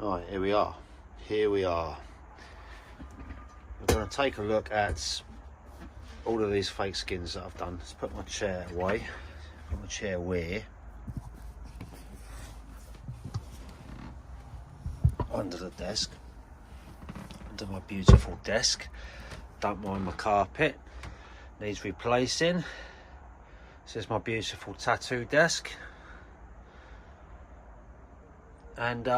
Right, here we are. Here we are. We're going to take a look at all of these fake skins that I've done. Let's put my chair away. Put my chair where? Under the desk. Under my beautiful desk. Don't mind my carpet. Needs replacing. This is my beautiful tattoo desk. And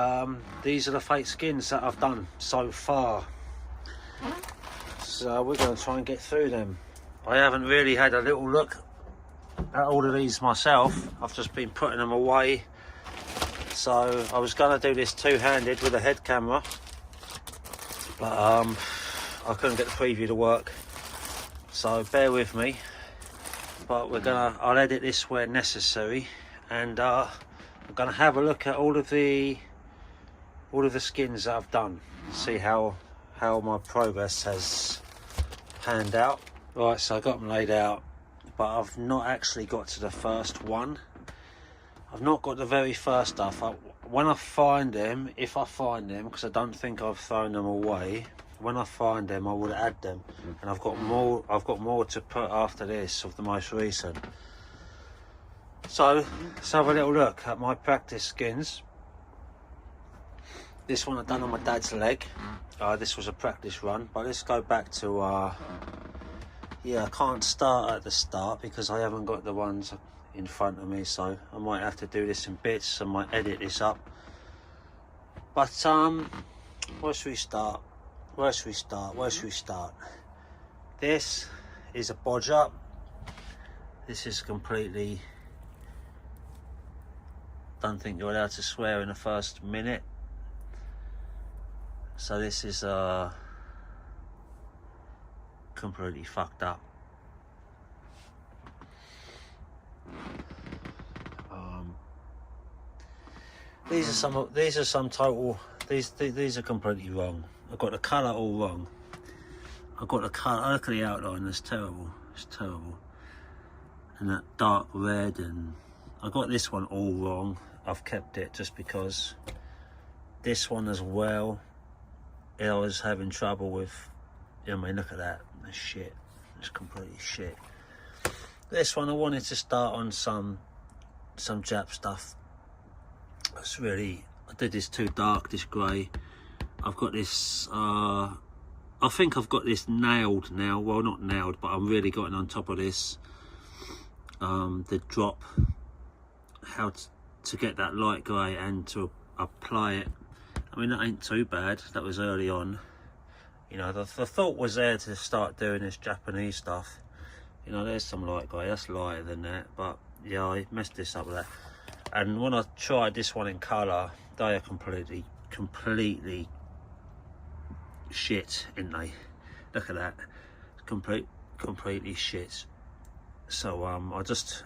these are the fake skins that I've done so far. So we're going to try and get through them. I haven't really had a little look at all of these myself. I've just been putting them away. So I was going to do this two-handed with a head camera, but I couldn't get the preview to work. So bear with me. But I'll edit this where necessary, and I'm gonna have a look at all of the skins that I've done, see how my progress has panned out. Right, so I got them laid out, but I've not actually got to the first one. I've not got the very first stuff. When I find them, if I find them, because I don't think I've thrown them away, when I find them I will add them, and I've got more to put after this of the most recent. So let's have a little look at my practice skins. This one I've done on my dad's leg. This was a practice run, but let's go back to yeah, I can't start at the start because I haven't got the ones in front of me, so I might have to do this in bits. I might edit this up, but where should we start? Where should we start? This is a bodge up. This is completely, don't think you're allowed to swear in the first minute. So this is completely fucked up. These are completely wrong. I've got the colour all wrong. I've got the colour, look at the outline, that's terrible. It's terrible. And that dark red, and I got this one all wrong. I've kept it just because. This one as well, I was having trouble with. I mean, look at that. That's shit. It's completely shit. This one I wanted to start on some Jap stuff. It's really, I did this too dark, this grey. I've got this, I think I've got this nailed now. Well, not nailed, but I'm really getting on top of this. The drop, how to get that light grey and to apply it. I mean, that ain't too bad. That was early on. You know, the thought was there to start doing this Japanese stuff. You know, there's some light grey, that's lighter than that. But yeah, I messed this up with that. And when I tried this one in colour, they are completely shit, ain't they? Look at that, completely shit. So I just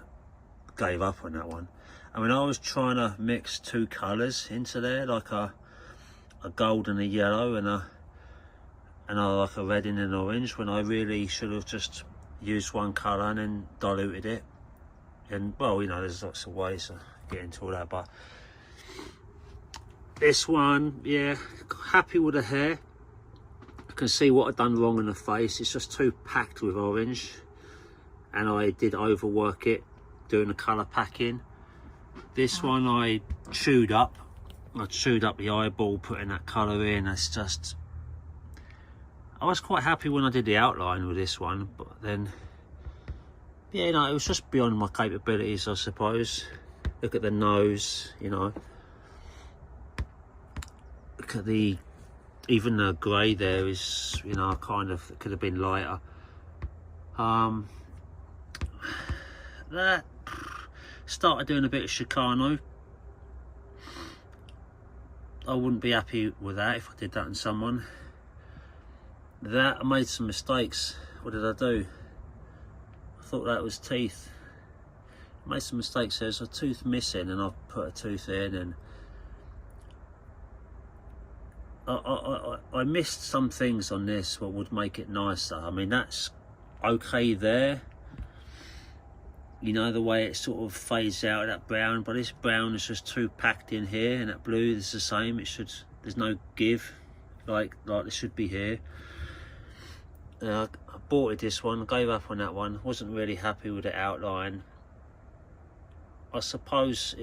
gave up on that one. I mean, I was trying to mix two colours into there, like a gold and a yellow, and like a red and an orange, when I really should have just used one colour and then diluted it. And well, you know, there's lots of ways to get into all that, but this one, yeah, happy with the hair. I can see what I've done wrong in the face. It's just too packed with orange, and I did overwork it doing the colour packing. This one I chewed up the eyeball putting that colour in. It's just, I was quite happy when I did the outline with this one, but then yeah, you know, it was just beyond my capabilities, I suppose. Look at the nose, you know. Look at even the grey there is, you know, kind of, it could have been lighter. That started doing a bit of Chicano. I wouldn't be happy with that if I did that on someone. That, I made some mistakes. What did I do? I thought that was teeth. I made some mistakes. There's a tooth missing, and I've put a tooth in, and I missed some things on this what would make it nicer. I mean, that's okay there. You know, the way it sort of fades out, that brown, but this brown is just too packed in here, and that blue is the same. It should there's no give like there should be here. I bought this one, gave up on that one, wasn't really happy with the outline. I suppose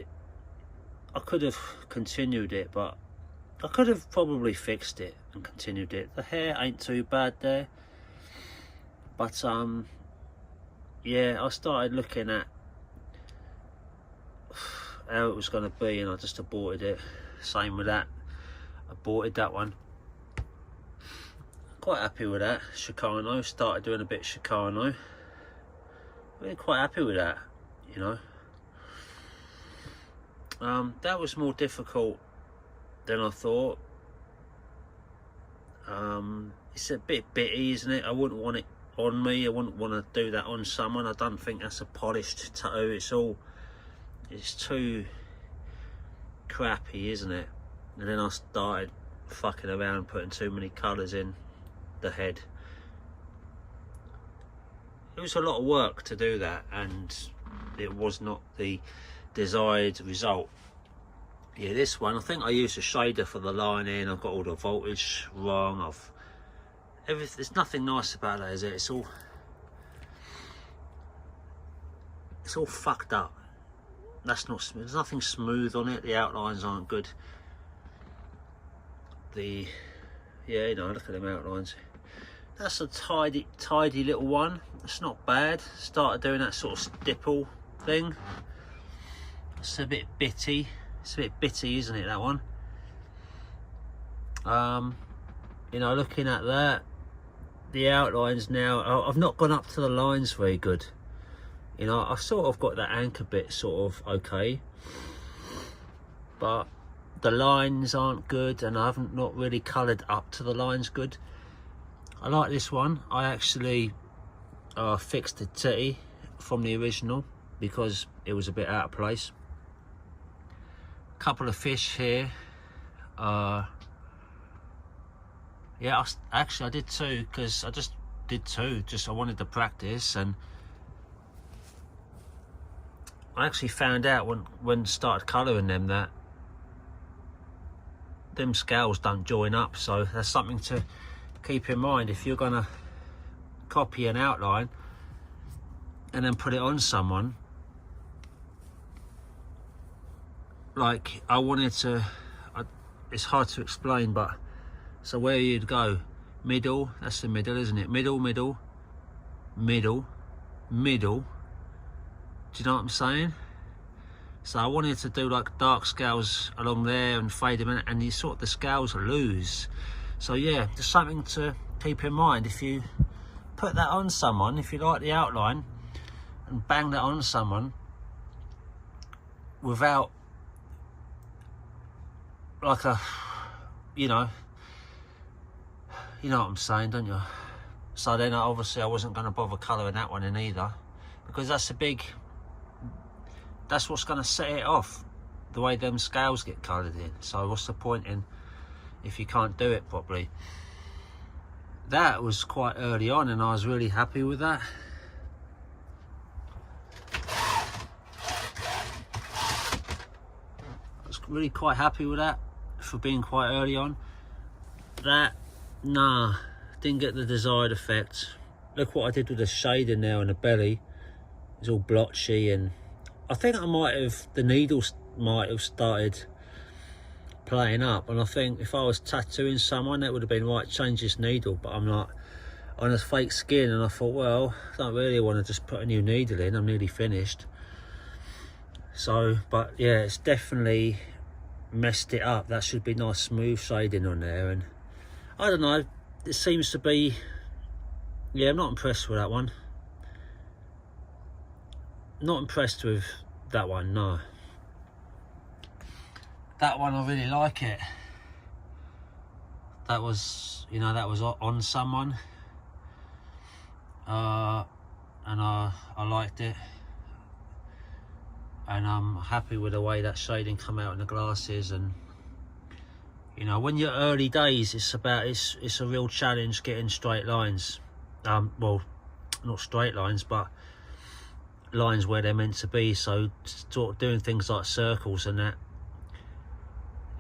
I could have continued it, but I could have probably fixed it and continued it. The hair ain't too bad there, but yeah, I started looking at how it was going to be, and I just aborted it. Same with that, aborted that one. Quite happy with that. Chicano, started doing a bit of Chicano. Really quite happy with that, you know. That was more difficult than I thought. It's a bit bitty, isn't it? I wouldn't want it on me. I wouldn't want to do that on someone. I don't think that's a polished tattoo. It's too crappy, isn't it? And then I started fucking around, putting too many colours in the head. It was a lot of work to do that, and it was not the desired result. Yeah, this one, I think I used a shader for the lining. I've got all the voltage wrong. There's nothing nice about that, is it? It's all fucked up. That's not smooth. There's nothing smooth on it. The outlines aren't good. Yeah, you know, look at them outlines. That's a tidy little one. It's not bad. Started doing that sort of stipple thing. It's a bit bitty. It's a bit bitty, isn't it, that one? You know, looking at that, the outlines now, I've not gone up to the lines very good. You know, I've sort of got that anchor bit sort of okay, but the lines aren't good, and I haven't not really coloured up to the lines good. I like this one. I actually fixed the titty from the original because it was a bit out of place. Couple of fish here. Yeah, I did two, because I just did two. I wanted to practice, and I actually found out when started colouring them that them scales don't join up. So that's something to keep in mind if you're gonna copy an outline and then put it on someone. Like, I wanted to, it's hard to explain, but so where you'd go, middle, that's the middle, isn't it? Middle, middle, middle, middle. Do you know what I'm saying? So I wanted to do like dark scales along there and fade them in, and you sort of, the scales lose. So yeah, just something to keep in mind. If you put that on someone, if you like the outline, and bang that on someone without like a, you know what I'm saying, don't you? So then obviously I wasn't going to bother colouring that one in either, because that's what's going to set it off, the way them scales get coloured in. So what's the point in if you can't do it properly? That was quite early on, and I was really happy with that. I was really quite happy with that for being quite early on. That, nah, didn't get the desired effect. Look what I did with the shading now in the belly. It's all blotchy, and I think the needles might have started playing up, and I think if I was tattooing someone, that would have been right, change this needle, but I'm not on a fake skin, and I thought, well, I don't really want to just put a new needle in, I'm nearly finished. So, but yeah, it's definitely messed it up. That should be nice smooth shading on there, and I don't know, it seems to be, yeah, I'm not impressed with that one. Not impressed with that one, no. That one, I really like it. That was, you know, that was on someone, and I liked it, and I'm happy with the way that shading come out in the glasses. And you know, when you're early days, it's a real challenge getting straight lines. Well, not straight lines, but lines where they're meant to be. So sort of doing things like circles and that,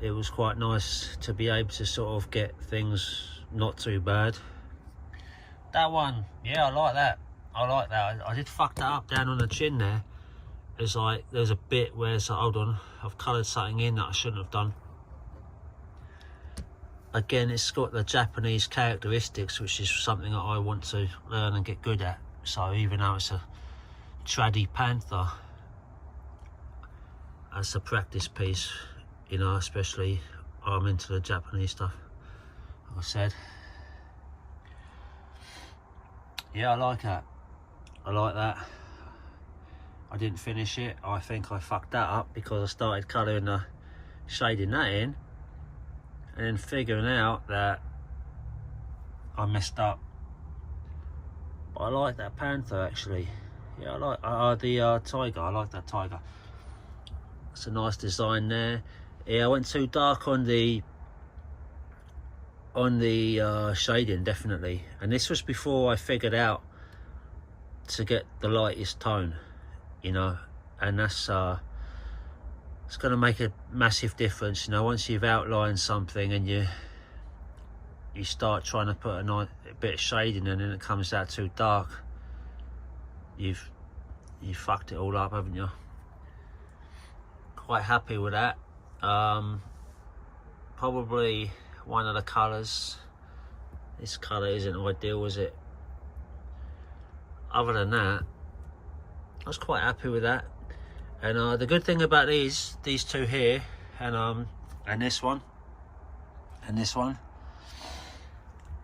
it was quite nice to be able to sort of get things not too bad. That one, yeah, I like that. I did fuck that up down on the chin there. It's like there's a bit where it's like, hold on, I've coloured something in that I shouldn't have done. Again, it's got the Japanese characteristics, which is something that I want to learn and get good at. So even though it's a traddy panther, as a practice piece, you know, especially I'm into the Japanese stuff, like I said. Yeah, I like that. I like that. I didn't finish it. I think I fucked that up because I started colouring the shading that in and then figuring out that I messed up. But I like that panther actually. Yeah, I like the tiger. I like that tiger. It's a nice design there. Yeah, I went too dark on the shading, definitely. And this was before I figured out to get the lightest tone, you know, and that's it's going to make a massive difference, you know. Once you've outlined something and you start trying to put a bit of shading in and it comes out too dark, you've fucked it all up, haven't you? Quite happy with that. Probably one of the colours, this colour isn't ideal, is it? Other than that, I was quite happy with that. And the good thing about these two here, and this one, and this one,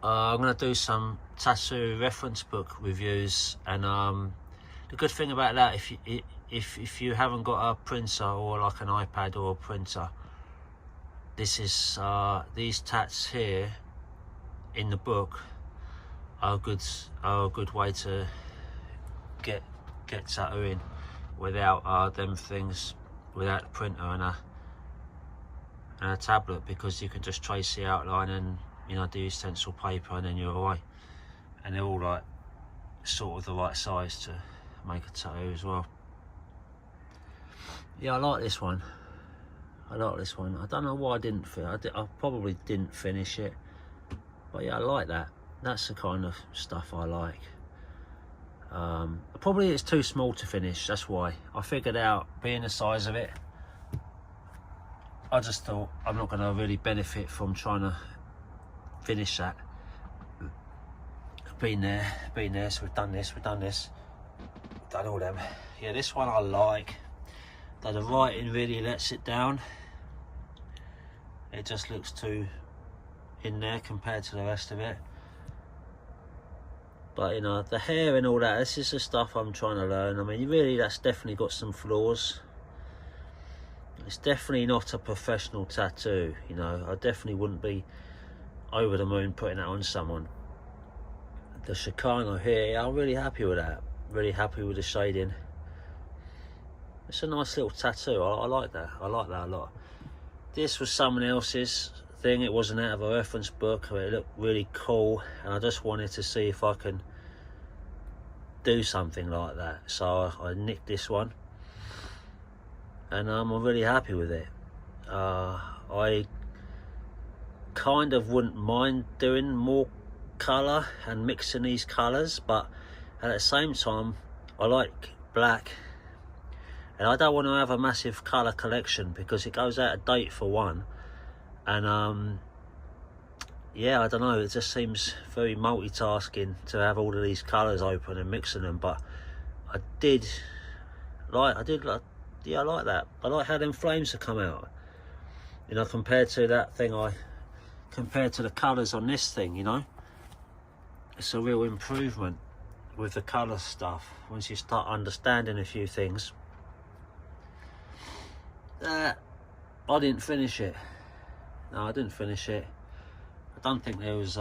I'm gonna do some tattoo reference book reviews. And the good thing about that, if you haven't got a printer or like an iPad or a printer, this is these tats here in the book are a good way to get tattooing without them things, without a printer and a tablet, because you can just trace the outline and, you know, do your stencil paper and then you're away. And they're all like sort of the right size to make a tattoo as well. Yeah, I like this one. I like this one. I don't know why I didn't I probably didn't finish it, but yeah, I like that. That's the kind of stuff I like. Probably it's too small to finish, that's why. I figured out, being the size of it, I just thought I'm not going to really benefit from trying to finish that. Been there, so we've done this, done all them. Yeah, this one I like. The writing really lets it down. It just looks too in there compared to the rest of it. But, you know, the hair and all that, this is the stuff I'm trying to learn. I mean, really, that's definitely got some flaws. It's definitely not a professional tattoo, you know. I definitely wouldn't be over the moon putting that on someone. The Chicano here, I'm really happy with that. Really happy with the shading. It's a nice little tattoo. I like that. I like that a lot. This was someone else's thing. It wasn't out of a reference book. It looked really cool, and I just wanted to see if I can do something like that. So I nicked this one, and I'm really happy with it. I kind of wouldn't mind doing more colour and mixing these colours, but at the same time, I like black. And I don't want to have a massive colour collection because it goes out of date for one. And yeah, I don't know, it just seems very multitasking to have all of these colours open and mixing them. But I like that. I like how them flames have come out. You know, compared to that thing, compared to the colours on this thing, you know. It's a real improvement with the colour stuff once you start understanding a few things. I didn't finish it. No, I didn't finish it. I don't think there was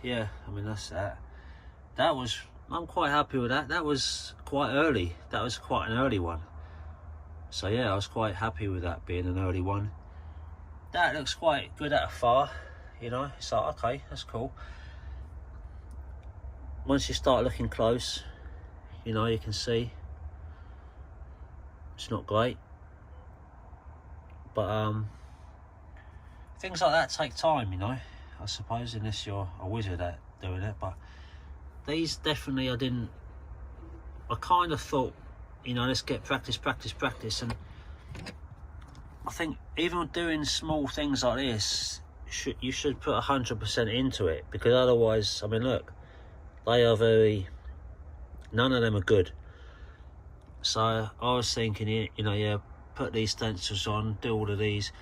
yeah, I mean, that's that. I'm quite happy with that. That was quite early. That was quite an early one. So yeah, I was quite happy with that being an early one. That looks quite good at afar, you know. It's like, okay, that's cool. Once you start looking close, you know, you can see it's not great. But things like that take time, you know, I suppose, unless you're a wizard at doing it. But these definitely, I kind of thought, you know, let's get practice, and I think even doing small things like this, you should put 100% into it, because otherwise, I mean, look, they are none of them are good. So I was thinking, you know, yeah, put these stencils on, do all of these,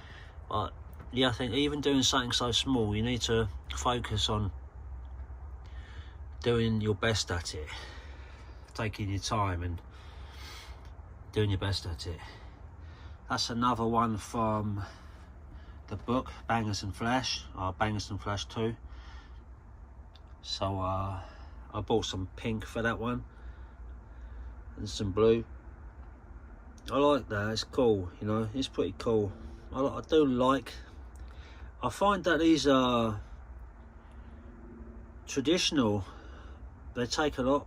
but yeah, I think even doing something so small, you need to focus on doing your best at it, taking your time and doing your best at it. That's another one from the book Bangers and Flash, Bangers and Flash 2. So I bought some pink for that one and some blue. I like that, it's cool, you know, it's pretty cool. I find that these are traditional. They take a lot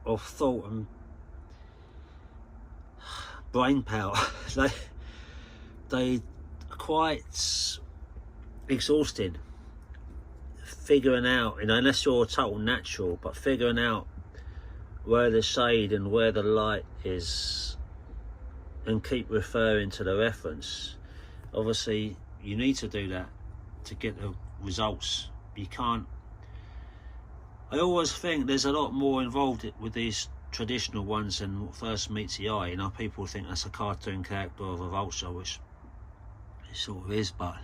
of thought and brain power. they are quite exhausting, figuring out, you know, unless you're a total natural, but figuring out where the shade and where the light is, and keep referring to the reference. Obviously you need to do that to get the results. You can't, I always think there's a lot more involved with these traditional ones than what first meets the eye. You know, people think that's a cartoon character of a vulture, which it sort of is, but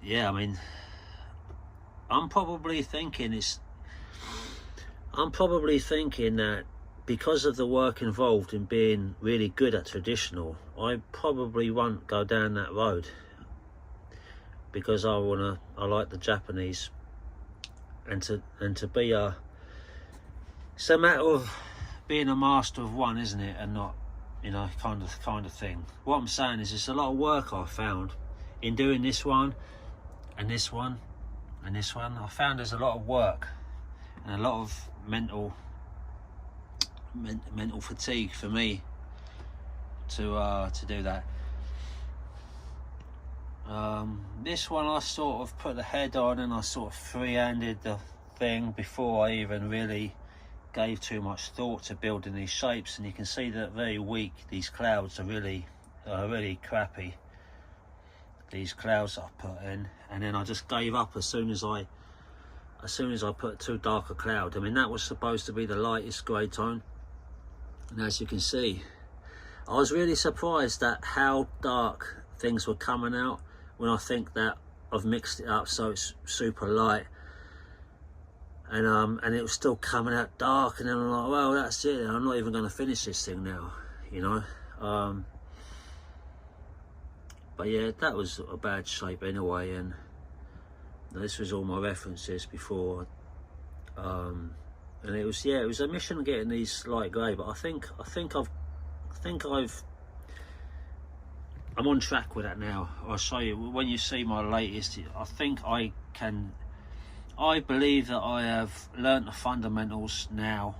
yeah, I mean, I'm probably thinking that because of the work involved in being really good at traditional, I probably won't go down that road, because I like the Japanese, and to be it's a matter of being a master of one, isn't it, and not, you know, kind of thing. What I'm saying is, it's a lot of work I've found in doing this one and this one and this one. I found there's a lot of work and a lot of mental fatigue for me to do that. This one I sort of put the head on and I sort of freehanded the thing before I even really gave too much thought to building these shapes, and you can see that very weak. These clouds are really crappy, these clouds that I put in, and then I just gave up as soon as I put too dark a cloud. I mean, that was supposed to be the lightest grey tone, and as you can see, I was really surprised at how dark things were coming out when I think that I've mixed it up so it's super light, and it was still coming out dark, and then I'm like, well, that's it, I'm not even going to finish this thing now, you know. But yeah, that was a bad shape anyway, and this was all my references before, and it was a mission getting these light grey, but I think I'm on track with that now. I'll show you when you see my latest. I believe that I have learnt the fundamentals now,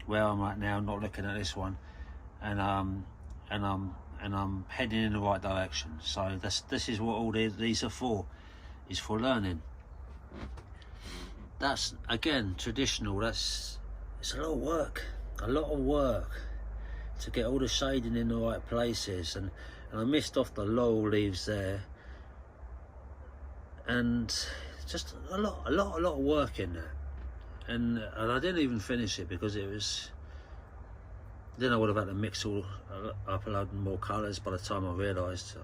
where I'm at now, not looking at this one, and I'm heading in the right direction. So this is what all these are for, is for learning. That's, again, traditional. It's a lot of work to get all the shading in the right places, and I missed off the laurel leaves there, and just a lot of work in there, and I didn't even finish it because then I would have had to mix up a load more colours by the time I realised. So,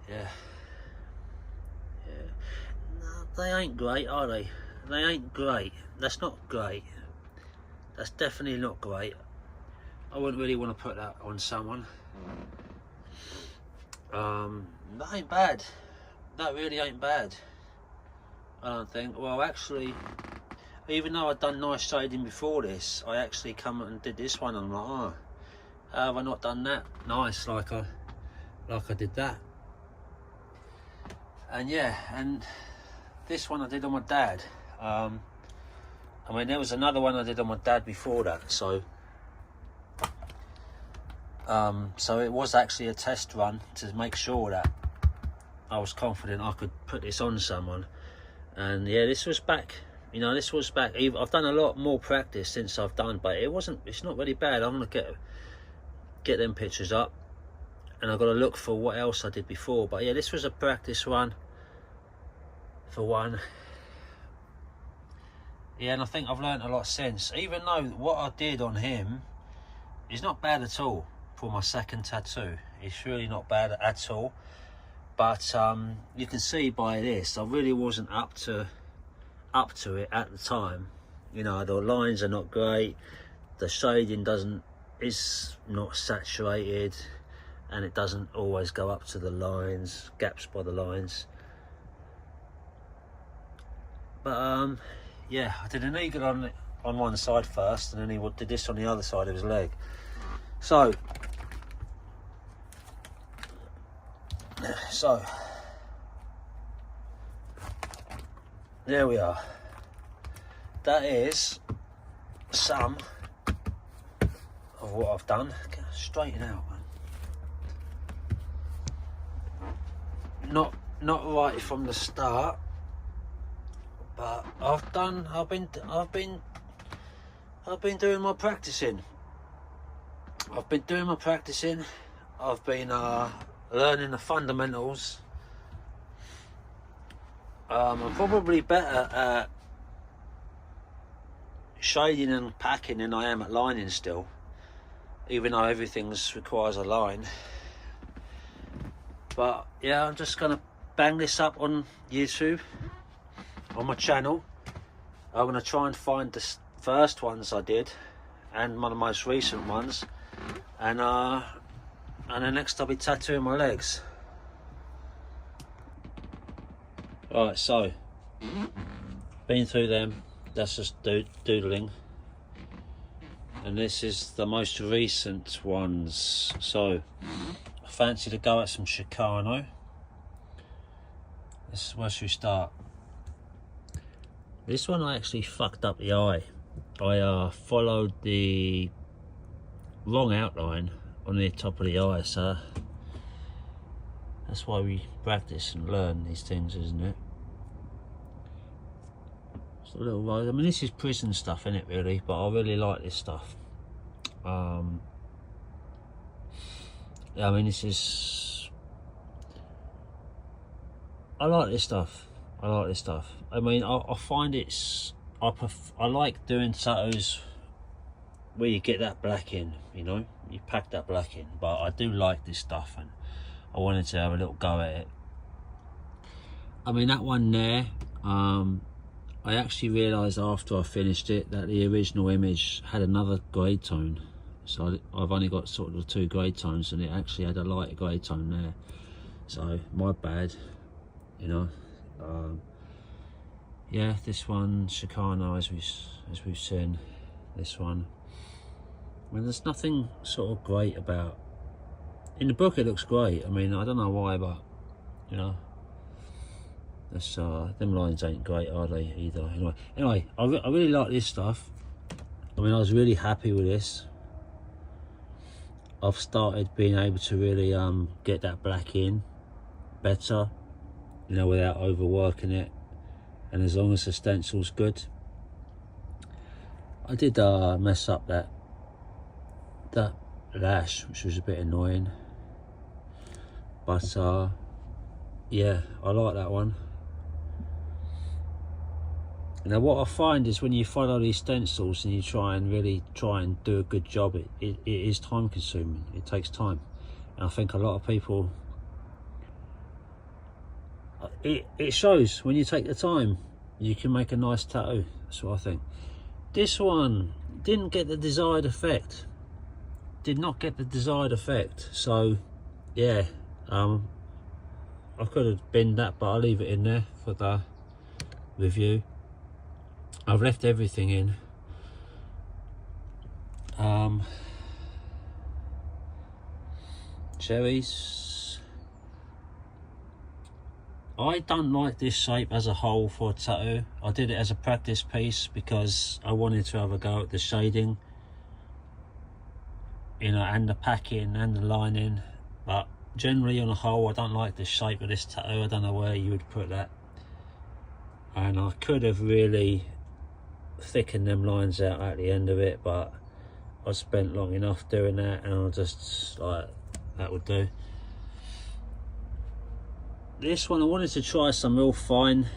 yeah. No, they ain't great, are they? They ain't great. That's not great. That's definitely not great. I wouldn't really want to put that on someone. That ain't bad. That really ain't bad, I don't think. Well, actually, even though I'd done nice shading before this, I actually come and did this one, and I'm like, oh, how have I not done that nice like I did that? And yeah, and this one I did on my dad. I mean, there was another one I did on my dad before that, so So it was actually a test run to make sure that I was confident I could put this on someone. And yeah, this was back, you know, this was back. I've done a lot more practice since I've done, but it's not really bad. I'm gonna get them pictures up, and I've got to look for what else I did before. But yeah, this was a practice run for one. Yeah, and I think I've learned a lot since, even though what I did on him is not bad at all for my second tattoo. It's really not bad at all. But you can see by this, I really wasn't up to it at the time. You know, the lines are not great, the shading is not saturated, and it doesn't always go up to the lines, gaps by the lines. But yeah, I did an eagle on one side first, and then he did this on the other side of his leg. So there we are. That is some of what I've done. Straighten out, man. Not right from the start, but I've been doing my practicing. I've been learning the fundamentals. I'm probably better at shading and packing than I am at lining still, even though everything requires a line. But yeah, I'm just gonna bang this up on YouTube, on my channel. I'm gonna try and find the first ones I did and one of the most recent ones, and then next I'll be tattooing my legs. Right, so been through them. That's just doodling, and this is the most recent ones. So I fancy to go at some Chicano. This is where should we start? This one I actually fucked up the eye. I followed the wrong outline on the top of the eye, so that's why we practice and learn these things, isn't it? It's a little rose. I mean, this is prison stuff, isn't it, really? But I really like this stuff. Yeah, I mean, this is... I like this stuff. I mean, I find it's... I like doing tattoos where you get that black in, you know? You pack that black in. But I do like this stuff, and I wanted to have a little go at it. I mean, that one there, I actually realised after I finished it that the original image had another grey tone. So I've only got sort of 2 grey tones, and it actually had a lighter grey tone there. So my bad, you know. Yeah, this one, Chicano, as we've seen, this one. I mean, there's nothing sort of great about. In the book, it looks great. I mean, I don't know why, but you know, that's them lines ain't great, are they? Either. Anyway, I really like this stuff. I mean, I was really happy with this. I've started being able to really get that black in better, you know, without overworking it, and as long as the stencil's good. I did mess up that lash, which was a bit annoying, but yeah, I like that one. Now what I find is when you follow these stencils and you try and do a good job, it is time consuming. It takes time, and I think a lot of people, it shows when you take the time. You can make a nice tattoo. That's what I think. This one didn't get the desired effect. Did not get the desired effect. So yeah, I could have binned that, but I'll leave it in there for the review. I've left everything in. Cherries. I don't like this shape as a whole for a tattoo. I did it as a practice piece because I wanted to have a go at the shading. you know, and the packing and the lining. But generally on the whole, I don't like the shape of this tattoo. I don't know where you would put that, and I could have really thickened them lines out at the end of it, but I spent long enough doing that, and I just like, that would do. This one I wanted to try some real finer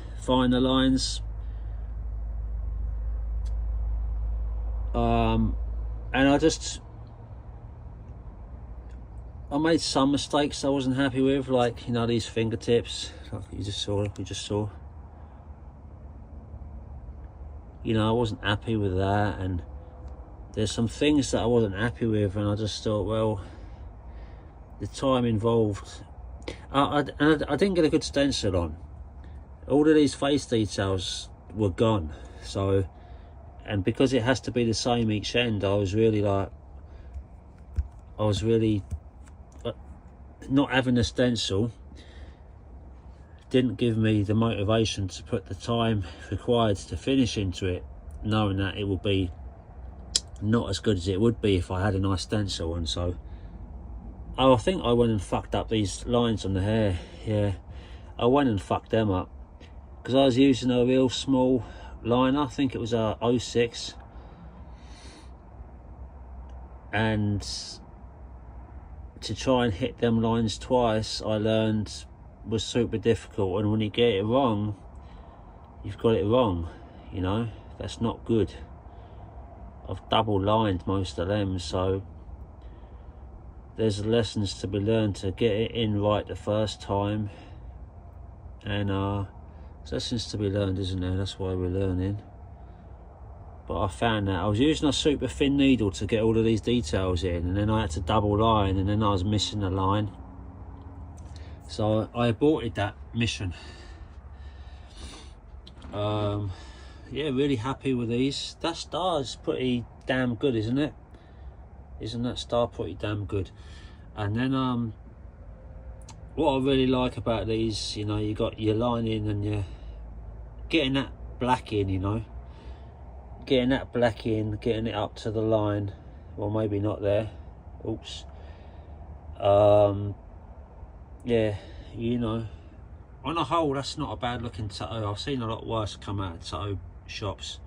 lines, and I made some mistakes I wasn't happy with, like, you know, these fingertips, like we just saw. You know, I wasn't happy with that, and there's some things that I wasn't happy with, and I just thought, well, the time involved. I didn't get a good stencil on. All of these face details were gone. So, and because it has to be the same each end, I was really not having a stencil didn't give me the motivation to put the time required to finish into it, knowing that it will be not as good as it would be if I had a nice stencil. And so, I think I went and fucked up these lines on the hair. Yeah, I went and fucked them up because I was using a real small liner. I think it was a 06, and to try and hit them lines twice, I learned, was super difficult. And when you get it wrong, you've got it wrong, you know. That's not good. I've double lined most of them, so there's lessons to be learned to get it in right the first time, and there's lessons to be learned, isn't there? That's why we're learning. But I found that I was using a super thin needle to get all of these details in, and then I had to double line, and then I was missing a line, so I aborted that mission. Yeah, really happy with these. That star is pretty damn good, isn't it? Isn't that star pretty damn good? And then what I really like about these, you know, you got your lining and you're getting that black in, you know, getting that black in, getting it up to the line. Well, maybe not there. Oops. Yeah, you know, on the whole, that's not a bad looking tattoo. I've seen a lot worse come out of tattoo shops.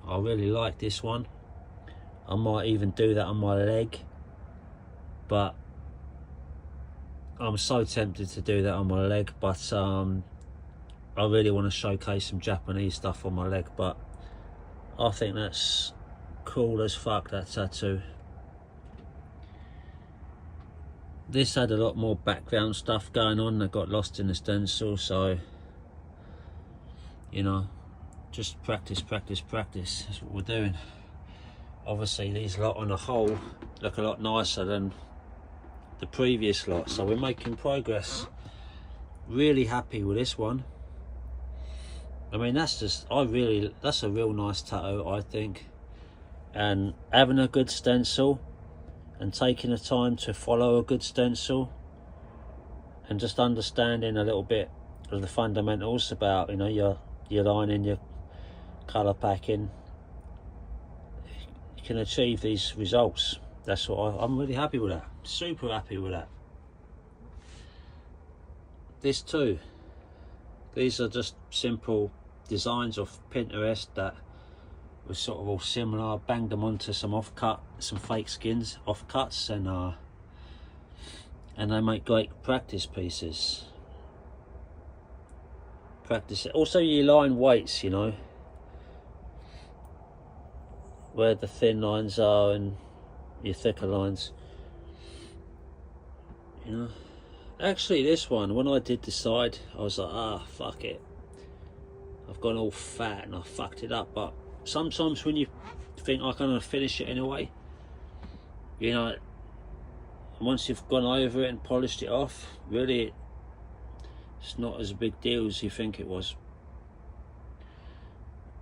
I really like this one. I might even do that on my leg, but I'm so tempted to do that on my leg. But I really want to showcase some Japanese stuff on my leg, but I think that's cool as fuck, that tattoo. This had a lot more background stuff going on that got lost in the stencil, so, you know, just practice. That's what we're doing. Obviously these lot on the whole look a lot nicer than the previous lot, so we're making progress. Really happy with this one. I mean, that's a real nice tattoo, I think. And having a good stencil and taking the time to follow a good stencil and just understanding a little bit of the fundamentals about, you know, your lining, your colour packing, you can achieve these results. That's what I'm really happy with that. Super happy with that. This too. These are just simple designs off Pinterest that was sort of all similar. I banged them onto some fake skins, offcuts, and they make great practice pieces. Practice it. Also, you line weights, you know, where the thin lines are and your thicker lines, you know. Actually, this one, when I did decide, I was like, fuck it, I've gone all fat and I fucked it up. But sometimes when you think I'm gonna finish it anyway, you know, once you've gone over it and polished it off, really it's not as a big deal as you think it was.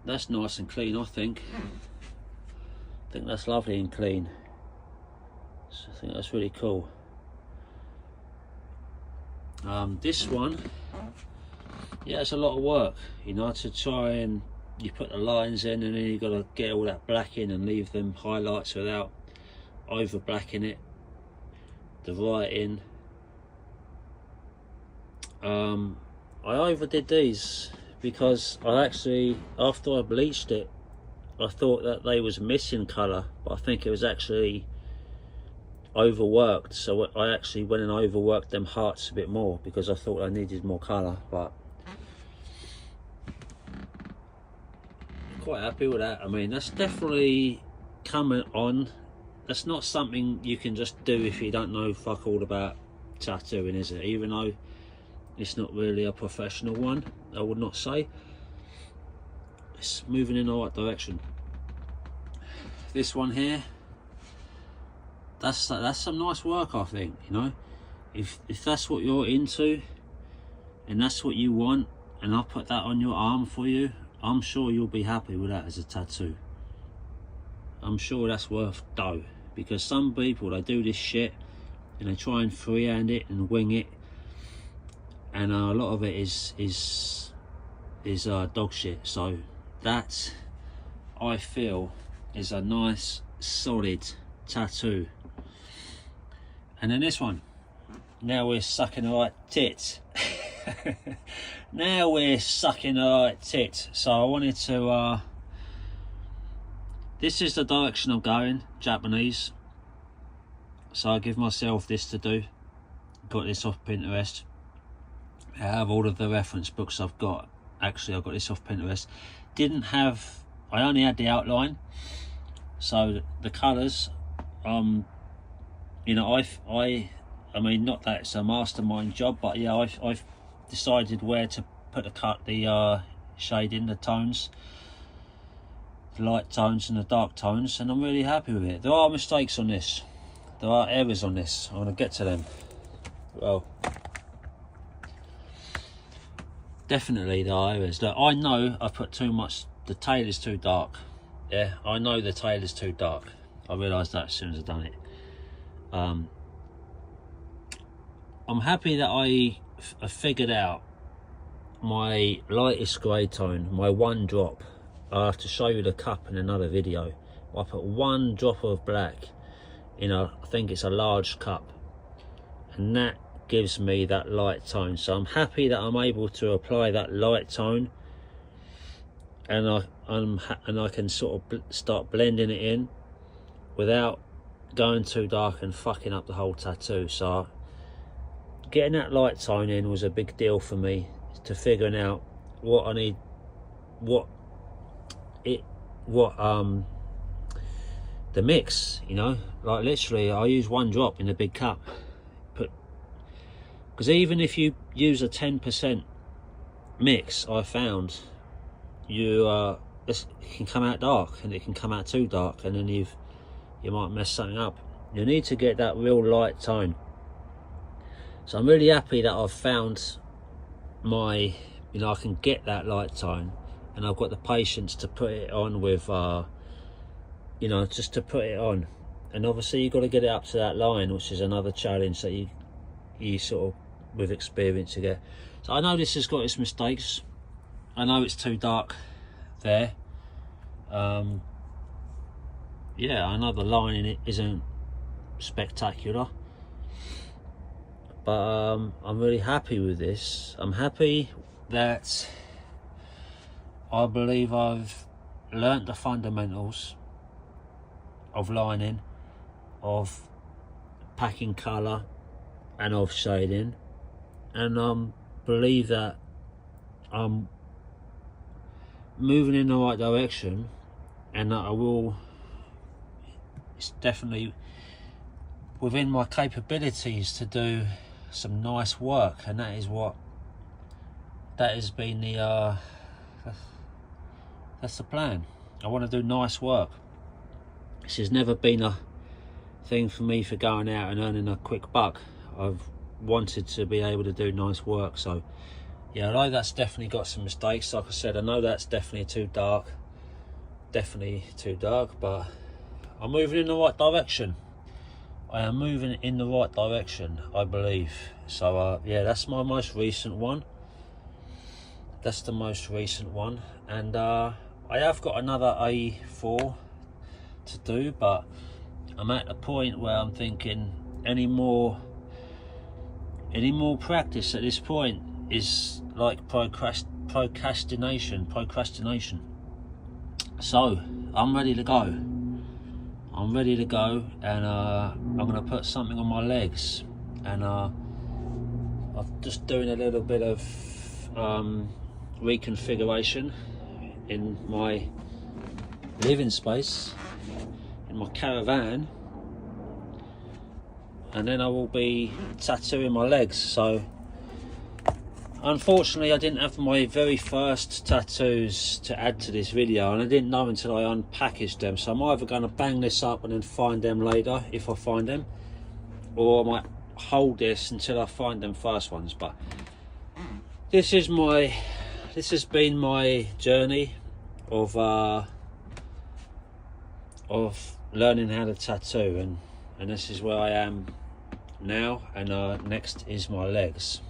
That's nice and clean, I think. I think that's lovely and clean. So I think that's really cool. This one, yeah, it's a lot of work, you know, to try and you put the lines in and then you've got to get all that black in and leave them highlights without over blacking it, the writing. I overdid these because I actually, after I bleached it, I thought that they was missing colour, but I think it was actually overworked. So I actually went and overworked them hearts a bit more because I thought I needed more colour. But I'm quite happy with that. I mean, that's definitely coming on. That's not something you can just do if you don't know fuck all about tattooing, is it? Even though it's not really a professional one, I would not say. It's moving in the right direction. This one here, that's some nice work, I think. You know, if that's what you're into and that's what you want, and I put that on your arm for you, I'm sure you'll be happy with that as a tattoo. I'm sure that's worth dough, because some people, they do this shit and they try and freehand it and wing it, and a lot of it is dog shit. So that, I feel, is a nice solid tattoo. And then this one, now we're sucking the right tit. Now we're sucking the right tit. So I wanted to this is the direction I'm going, Japanese. So I give myself this to do. Got this off Pinterest. I have all of the reference books I've got. Actually, I got this off Pinterest. I only had the outline. So the colours, you know, I mean, not that it's a mastermind job, but yeah, I've decided where to put the shade in, the tones, the light tones and the dark tones, and I'm really happy with it. There are mistakes on this. There are errors on this. I want to get to them. Well, definitely there are errors. Look, I know I put too much. The tail is too dark. Yeah, I know the tail is too dark. I realised that as soon as I done it. I'm happy that I figured out my lightest grey tone, my one drop. I'll have to show you the cup in another video. I put one drop of black in I think it's a large cup, and that gives me that light tone. So I'm happy that I'm able to apply that light tone, and I can sort of start blending it in without going too dark and fucking up the whole tattoo. So getting that light tone in was a big deal for me, to figuring out what I need, the mix, you know, like literally I use one drop in a big cup, because even if you use a 10% mix, I found it can come out dark, and it can come out too dark, and then you might mess something up. You need to get that real light tone. So I'm really happy that I've found I can get that light tone, and I've got the patience to put it on with just to put it on. And obviously you've got to get it up to that line, which is another challenge that you sort of, with experience, you get. So I know this has got its mistakes. I know it's too dark there. Yeah, I know the line in it isn't spectacular, but I'm really happy with this. I'm happy that I believe I've learnt the fundamentals of lining, of packing colour, and of shading, and believe that I'm moving in the right direction, and that it's definitely within my capabilities to do some nice work, and that has been that's the plan. I want to do nice work. This has never been a thing for me for going out and earning a quick buck. I've wanted to be able to do nice work. So yeah, I know that's definitely got some mistakes. Like I said, I know that's definitely too dark, but I'm moving in the right direction. I am moving in the right direction, I believe. So yeah, that's my most recent one. That's the most recent one, and I have got another A4 to do, but I'm at a point where I'm thinking any more practice at this point is like procrastination. So I'm ready to go. And I'm gonna put something on my legs, and I'm just doing a little bit of reconfiguration in my living space, in my caravan, and then I will be tattooing my legs. So unfortunately I didn't have my very first tattoos to add to this video, and I didn't know until I unpackaged them, so I'm either going to bang this up and then find them later if I find them, or I might hold this until I find them first ones. But this has been my journey of learning how to tattoo, and this is where I am now, and next is my legs.